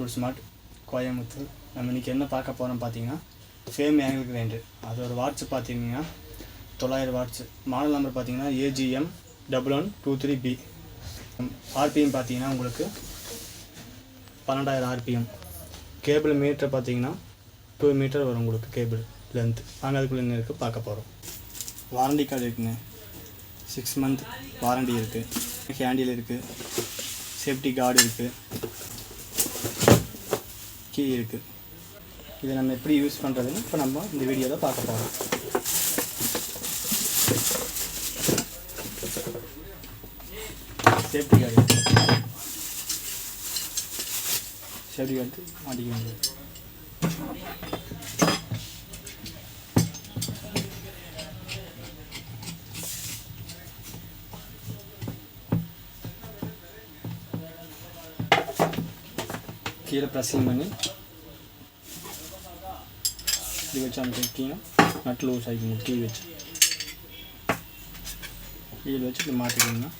Tools மார்ட் கோயம்புத்தூர். நம்ம இன்றைக்கி என்ன பார்க்க போகிறோம் பார்த்தீங்கன்னா ஃபேம் ஆங்கிள் கிரைண்டர். அதோட வாட்ச் பார்த்தீங்கன்னா 900 வாட்ஸ். மாடல் நம்பர் பார்த்தீங்கன்னா AGM 1123B. ஆர்பிஎம் பார்த்தீங்கன்னா உங்களுக்கு 12,000 RPM. கேபிள் மீட்டர் பார்த்தீங்கன்னா 2 மீட்டர் வரும் உங்களுக்கு கேபிள் லென்த். நாங்கள் அதுக்குள்ளே என்ன இருக்குது பார்க்க போகிறோம். வாரண்டி கார்டு இருக்குங்க, 6 மந்த் வாரண்டி இருக்குது. ஹேண்டில் இருக்குது, சேஃப்டி கார்டு இருக்குது, கீ இருக்குது. இதை நம்ம எப்படி யூஸ் பண்ணுறதுன்னு இப்போ நம்ம இந்த வீடியோவில் பார்க்க போகிறோம். சேஃப்டி கார்டு மாட்டிக்க வேண்டியது. கீழே ப்ரெஸ்ஸிங் பண்ணி இப்படி வச்சு அமைக்கிங்கன்னா நட்டு லூஸ் ஆகிக்கணும். கீழே வச்சு இப்படி மாட்டிக்கிங்கன்னா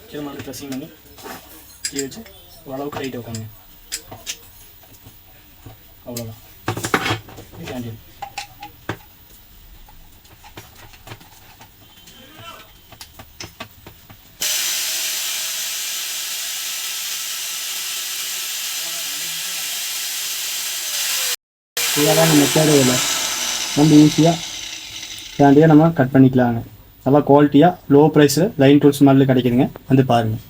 கீழே மாட்டி ப்ரெஸ்ஸிங் பண்ணி கீழே வச்சு ஓரளவுக்கு ரைட் உட்காந்து. அவ்வளோதான் ஹேண்டில். இதான் மெத்தேடு இல்லை, ரொம்ப ஈஸியாக ஹேண்டியாக நம்ம கட் பண்ணிக்கலாங்க. நல்லா குவாலிட்டியாக லோ ப்ரைஸில் லைன் டூல்ஸ் மாடலில் கிடைக்குதுங்க, வந்து பாருங்கள்.